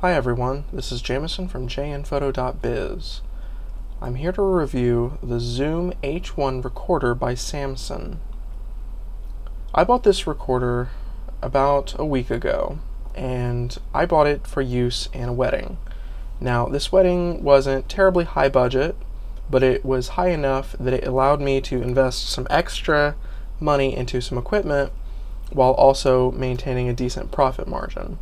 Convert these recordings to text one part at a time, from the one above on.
Hi everyone, this is Jameson from jnphoto.biz. I'm here to review the Zoom H4n recorder by Samson. I bought this recorder about a week ago, and I bought it for use in a wedding. Now, this wedding wasn't terribly high budget, but it was high enough that it allowed me to invest some extra money into some equipment while also maintaining a decent profit margin.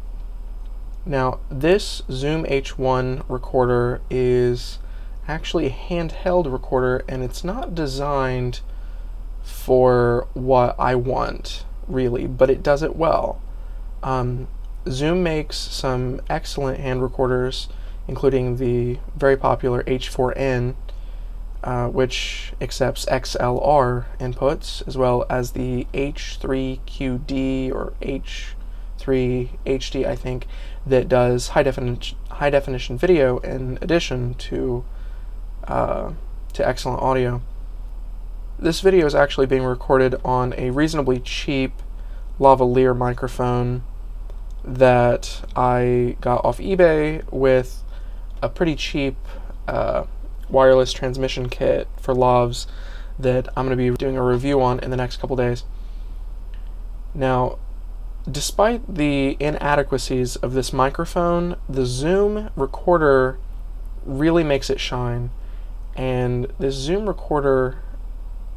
Now, this Zoom H4n recorder is actually a handheld recorder, and it's not designed for what I want, really, but it does it well. Zoom makes some excellent hand recorders, including the very popular H4n, which accepts XLR inputs, as well as the H3QD or H3HD, I think, that does high definition video in addition to excellent audio. This video is actually being recorded on a reasonably cheap lavalier microphone that I got off eBay with a pretty cheap wireless transmission kit for lavs that I'm going to be doing a review on in the next couple days. Now, despite the inadequacies of this microphone, the Zoom recorder really makes it shine. And this Zoom recorder,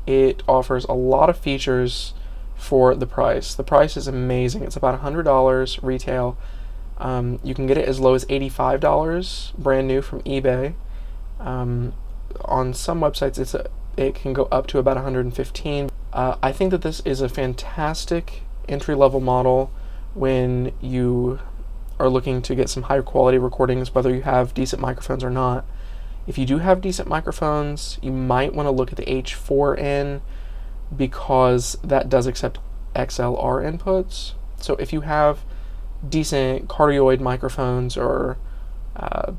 it offers a lot of features for the price. The price is amazing. It's about $100 retail. You can get it as low as $85 brand new from eBay. On some websites it can go up to about $115. I think that this is a fantastic entry-level model when you are looking to get some higher quality recordings, whether you have decent microphones or not. If you do have decent microphones, you might want to look at the H4n because that does accept XLR inputs. So if you have decent cardioid microphones or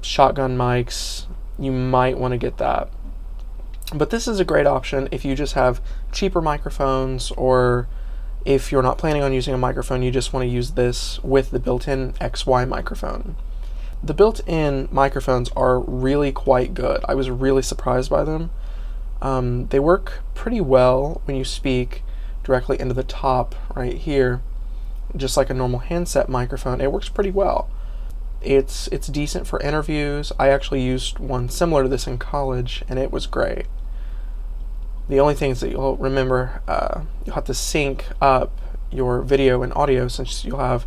shotgun mics, you might want to get that. But this is a great option if you just have cheaper microphones, or if you're not planning on using a microphone, you just want to use this with the built-in XY microphone. The built-in microphones are really quite good. I was really surprised by them. They work pretty well when you speak directly into the top right here, just like a normal handset microphone. It works pretty well. It's decent for interviews. I actually used one similar to this in college, and it was great. The only thing is that you'll remember, you'll have to sync up your video and audio since you'll have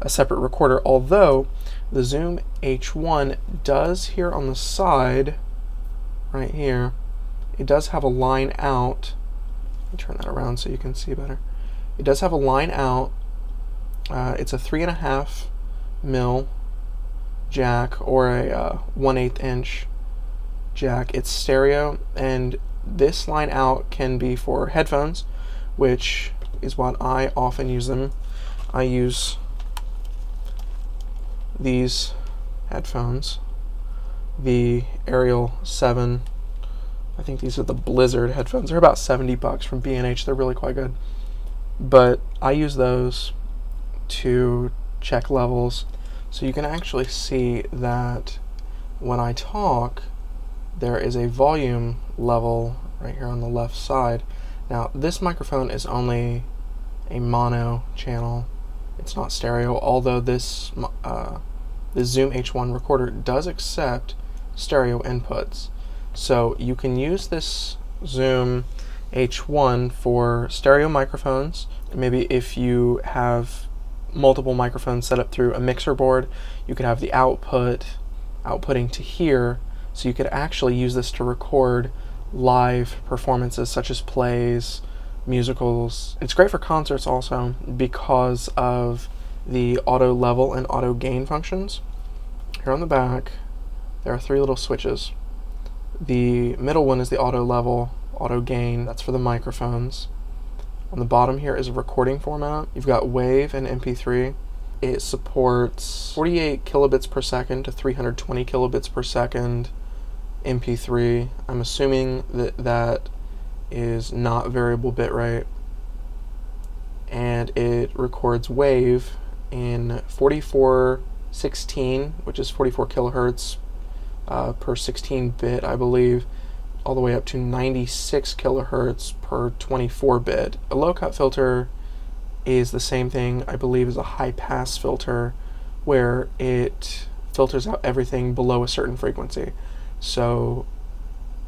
a separate recorder, although the Zoom H4n does here on the side, right here, it does have a line out. Let me turn that around so you can see better. It does have a line out. It's a 3.5 mil jack, or a 1/8 inch jack. It's stereo, and this line out can be for headphones, which is what I often use them. I use these headphones, the Ariel 7. I think these are the Blizzard headphones. They're about $70 from B&H. They're really quite good. But I use those to check levels. So you can actually see that when I talk, there is a volume level right here on the left side. Now, this microphone is only a mono channel. It's not stereo, although this Zoom H4n recorder does accept stereo inputs. So you can use this Zoom H4n for stereo microphones. Maybe if you have multiple microphones set up through a mixer board, you could have the outputting to here, so you could actually use this to record live performances such as plays, musicals. It's great for concerts also because of the auto level and auto gain functions. Here on the back, there are 3 little switches. The middle one is the auto level, auto gain, that's for the microphones. On the bottom here is a recording format. You've got WAV and MP3. It supports 48 kilobits per second to 320 kilobits per second MP3. I'm assuming that that is not variable bitrate. And it records WAV in 44 16, which is 44 kilohertz per 16-bit, I believe, all the way up to 96 kilohertz per 24-bit. A low-cut filter is the same thing, I believe, as a high-pass filter, where it filters out everything below a certain frequency. So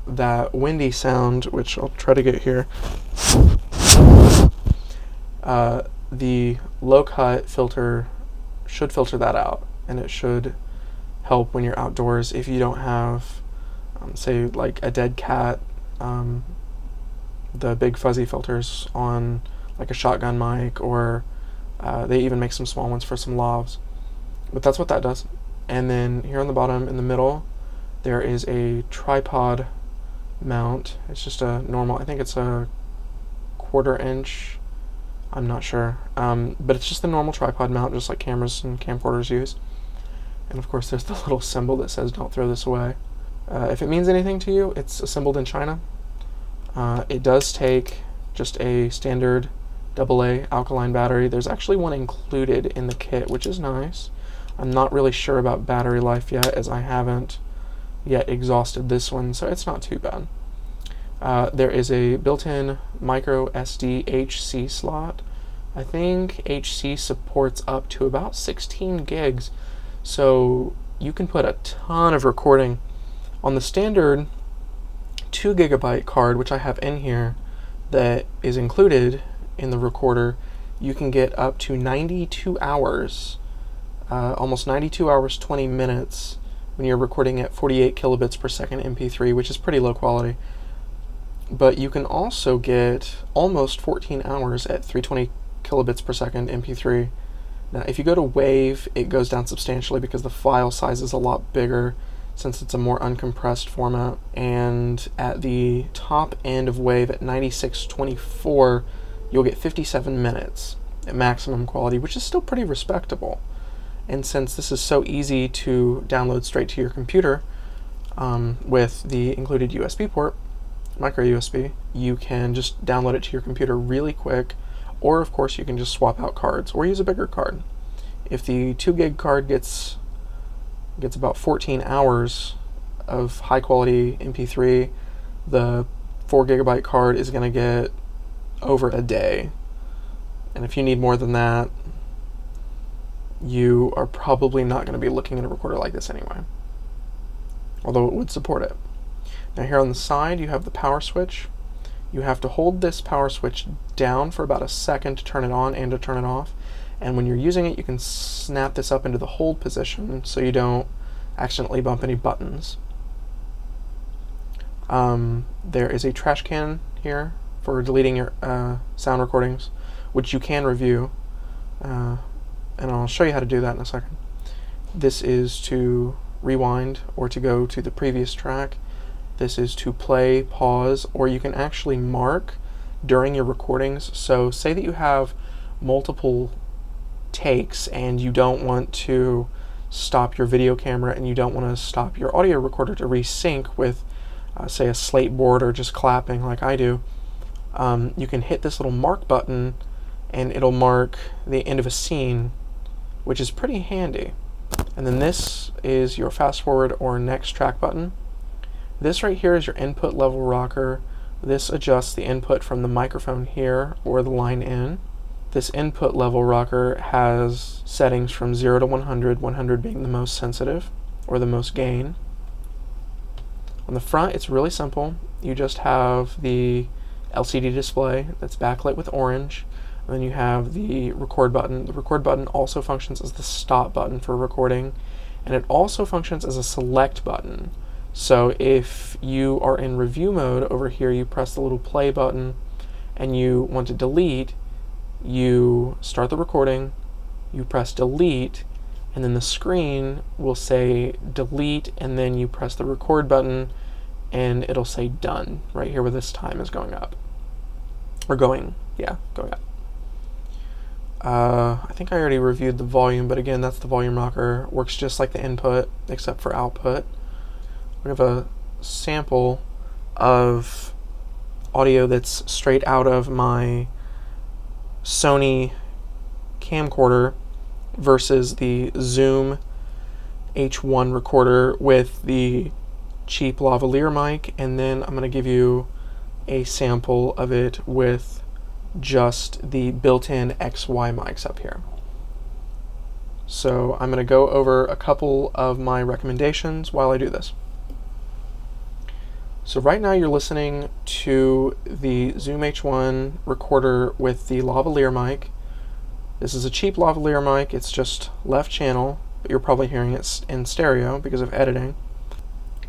that windy sound, which I'll try to get here, the low-cut filter should filter that out, and it should help when you're outdoors if you don't have, say, like a dead cat, the big fuzzy filters on like a shotgun mic, or they even make some small ones for some lavs. But that's what that does. And then here on the bottom in the middle, there is a tripod mount. It's just a normal, I think it's a 1/4 inch, I'm not sure, but it's just a normal tripod mount, just like cameras and camcorders use. And of course there's the little symbol that says don't throw this away. If it means anything to you, it's assembled in China. It does take just a standard AA alkaline battery. There's actually one included in the kit, which is nice. I'm not really sure about battery life yet, as I haven't yet exhausted this one, so it's not too bad. There is a built-in micro SD HC slot. I think HC supports up to about 16 gigs, so you can put a ton of recording. On the standard 2 gigabyte card, which I have in here, that is included in the recorder, you can get up to 92 hours, almost 92 hours, 20 minutes, when you're recording at 48 kilobits per second MP3, which is pretty low quality. But you can also get almost 14 hours at 320 kilobits per second MP3. Now, if you go to WAV, it goes down substantially because the file size is a lot bigger, since it's a more uncompressed format. And at the top end of WAV at 9624, you'll get 57 minutes at maximum quality, which is still pretty respectable. And since this is so easy to download straight to your computer with the included USB port, micro USB, you can just download it to your computer really quick, or of course you can just swap out cards or use a bigger card. If the 2 gig card gets about 14 hours of high quality MP3, the 4 gigabyte card is going to get over a day. And if you need more than that, you are probably not going to be looking at a recorder like this anyway, although it would support it. Now here on the side you have the power switch. You have to hold this power switch down for about a second to turn it on and to turn it off. And when you're using it, you can snap this up into the hold position so you don't accidentally bump any buttons. There is a trash can here for deleting your sound recordings, which you can review. And I'll show you how to do that in a second. This is to rewind or to go to the previous track. This is to play, pause, or you can actually mark during your recordings. So say that you have multiple takes and you don't want to stop your video camera and you don't want to stop your audio recorder to resync with say a slate board or just clapping like I do. You can hit this little mark button and it'll mark the end of a scene, which is pretty handy. And then this is your fast forward or next track button. This right here is your input level rocker. This adjusts the input from the microphone here or the line in. This input level rocker has settings from 0 to 100, 100 being the most sensitive or the most gain. On the front, it's really simple. You just have the LCD display that's backlit with orange. And then you have the record button. The record button also functions as the stop button for recording, and it also functions as a select button. So if you are in review mode over here, you press the little play button and you want to delete, you start the recording, you press delete, and then the screen will say delete, and then you press the record button and it'll say done right here where this time is going up. Or going up. I think I already reviewed the volume, but again, that's the volume rocker. Works just like the input, except for output. We have a sample of audio that's straight out of my Sony camcorder versus the Zoom H1 recorder with the cheap lavalier mic, and then I'm going to give you a sample of it with just the built-in XY mics up here. So I'm going to go over a couple of my recommendations while I do this. So right now you're listening to the Zoom H1 recorder with the lavalier mic. This is a cheap lavalier mic. It's just left channel, but you're probably hearing it in stereo because of editing.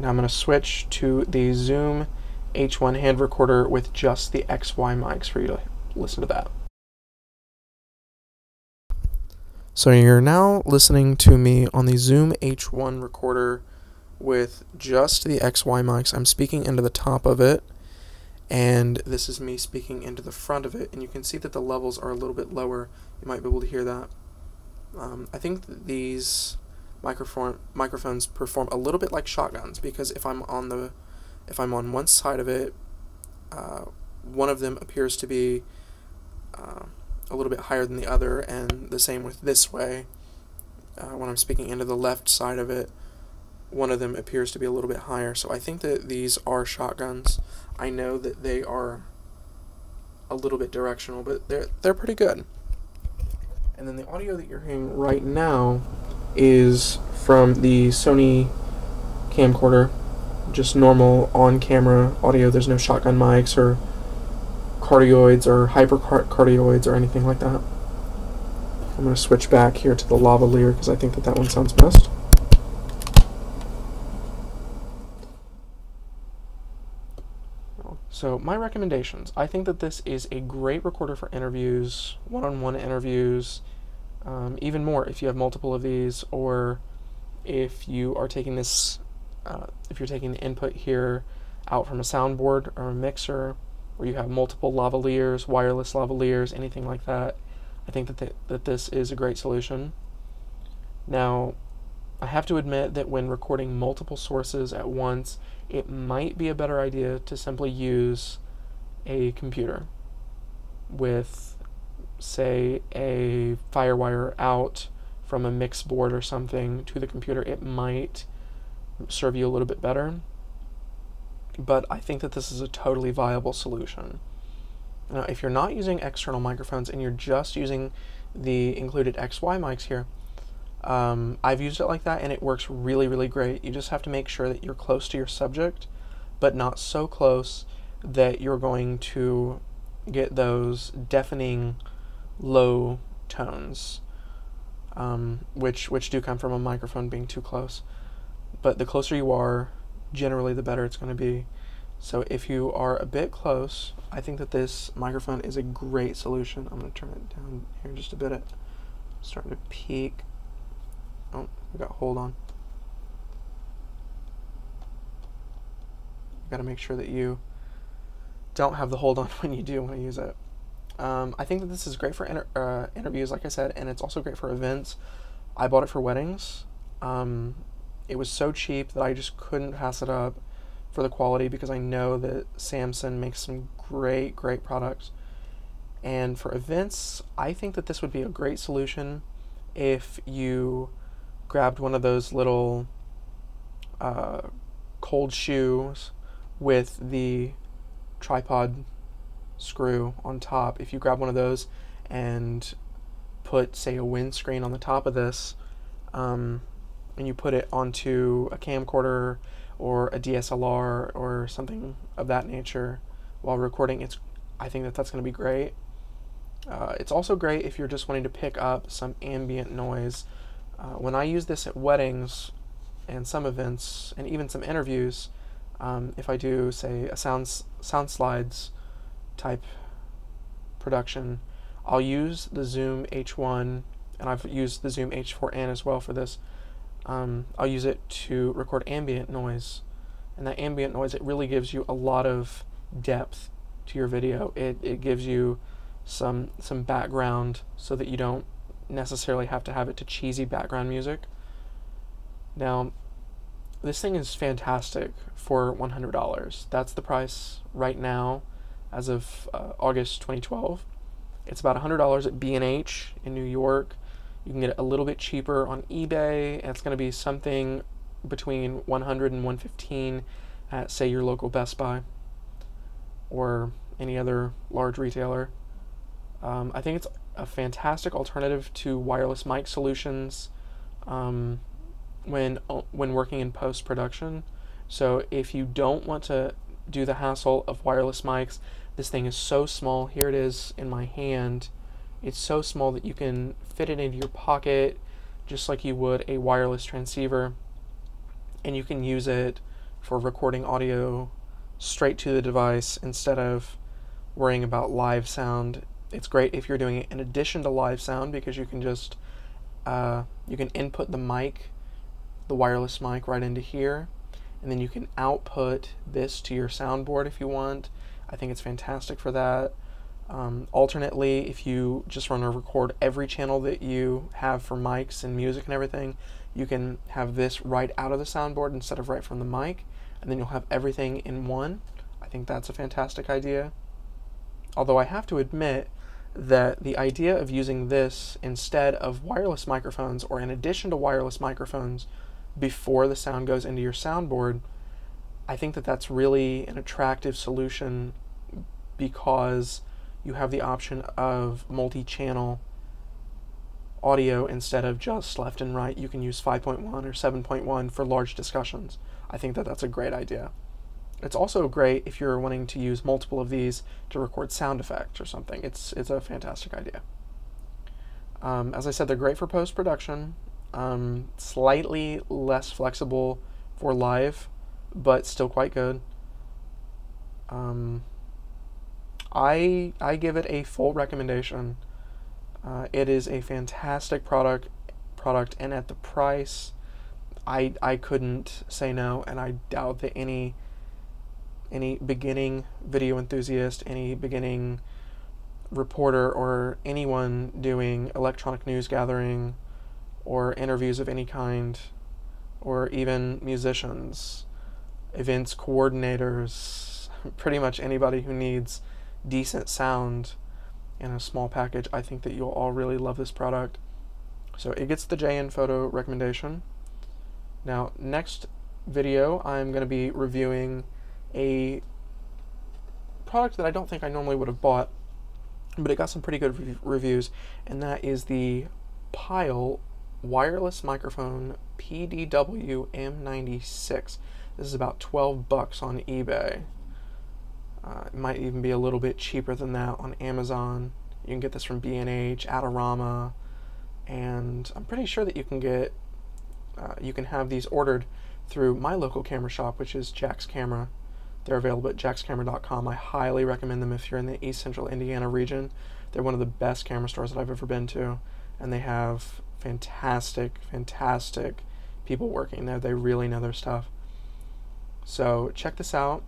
Now I'm going to switch to the Zoom H1 hand recorder with just the XY mics for you to listen to that. So you're now listening to me on the Zoom H1 recorder with just the XY mics. I'm speaking into the top of it, and this is me speaking into the front of it, and you can see that the levels are a little bit lower. You might be able to hear that. I think that these microphones perform a little bit like shotguns, because if I'm on one side of it, one of them appears to be a little bit higher than the other, and the same with this way. When I'm speaking into the left side of it, one of them appears to be a little bit higher. So I think that these are shotguns. I know that they are a little bit directional, but they're pretty good. And then the audio that you're hearing right now is from the Sony camcorder, just normal on-camera audio. There's no shotgun mics or cardioids or hypercardioids or anything like that. I'm going to switch back here to the lavalier because I think that one sounds best. So my recommendations. I think that this is a great recorder for interviews, one-on-one interviews, even more if you have multiple of these, or if you are taking this, if you're taking the input here out from a soundboard or a mixer, where you have multiple lavaliers, wireless lavaliers, anything like that. I think that this is a great solution. Now, I have to admit that when recording multiple sources at once, it might be a better idea to simply use a computer with, say, a FireWire out from a mix board or something to the computer. It might serve you a little bit better, but I think that this is a totally viable solution. Now, if you're not using external microphones and you're just using the included XY mics here, I've used it like that and it works really, really great. You just have to make sure that you're close to your subject, but not so close that you're going to get those deafening low tones, which do come from a microphone being too close. But the closer you are, generally the better it's going to be. So if you are a bit close, I think that this microphone is a great solution. I'm going to turn it down here just a bit. It's starting to peak. Oh, we got hold on. You got to make sure that you don't have the hold on when you do want to use it. I think that this is great for interviews, like I said, and it's also great for events. I bought it for weddings. It was so cheap that I just couldn't pass it up for the quality, because I know that Samsung makes some great products. And for events, I think that this would be a great solution if you grabbed one of those little cold shoes with the tripod screw on top. If you grab one of those and put, say, a windscreen on the top of this, and you put it onto a camcorder or a DSLR or something of that nature while recording, I think that that's going to be great. It's also great if you're just wanting to pick up some ambient noise. When I use this at weddings and some events and even some interviews, if I do, say, a sound slides type production, I'll use the Zoom H1, and I've used the Zoom H4n as well for this. I'll use it to record ambient noise, and that ambient noise, it really gives you a lot of depth to your video. It gives you some background so that you don't necessarily have to have it to cheesy background music. Now, this thing is fantastic for $100. That's the price right now as of August 2012. It's about $100 at B&H in New York. You can get it a little bit cheaper on eBay. It's going to be something between $100 and $115 at, say, your local Best Buy or any other large retailer. I think it's a fantastic alternative to wireless mic solutions when working in post-production. So if you don't want to do the hassle of wireless mics, this thing is so small. Here it is in my hand. It's so small that you can fit it into your pocket just like you would a wireless transceiver, and you can use it for recording audio straight to the device instead of worrying about live sound. It's great if you're doing it in addition to live sound, because you can just you can input the mic, the wireless mic, right into here, and then you can output this to your soundboard if you want. I think it's fantastic for that. Alternately, if you just want to record every channel that you have for mics and music and everything, you can have this right out of the soundboard instead of right from the mic, and then you'll have everything in one. I think that's a fantastic idea. Although I have to admit that the idea of using this instead of wireless microphones, or in addition to wireless microphones, before the sound goes into your soundboard, I think that that's really an attractive solution, because you have the option of multi-channel audio instead of just left and right. You can use 5.1 or 7.1 for large discussions. I think that that's a great idea. It's also great if you're wanting to use multiple of these to record sound effects or something. It's a fantastic idea. As I said, they're great for post-production. Slightly less flexible for live, but still quite good. I give it a full recommendation. It is a fantastic product, and at the price, I couldn't say no, and I doubt that any beginning video enthusiast, any beginning reporter, or anyone doing electronic news gathering or interviews of any kind, or even musicians, events coordinators, pretty much anybody who needs decent sound in a small package, I think that you'll all really love this product. So it gets the JN Photo recommendation. Now, next video, I'm going to be reviewing a product that I don't think I normally would have bought, but it got some pretty good reviews, and that is the Pyle wireless microphone PDW M96. This is about 12 bucks on eBay. It might even be a little bit cheaper than that on Amazon. You can get this from B&H, Adorama, and I'm pretty sure that you can have these ordered through my local camera shop, which is Jack's Camera. They're available at jackscamera.com. I highly recommend them if you're in the East Central Indiana region. They're one of the best camera stores that I've ever been to, and they have fantastic people working there. They really know their stuff. So check this out.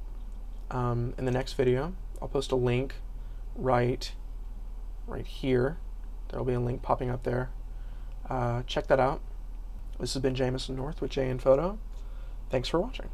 In the next video, I'll post a link right here. There'll be a link popping up there. Check that out. This has been Jameson North with JN Photo. Thanks for watching.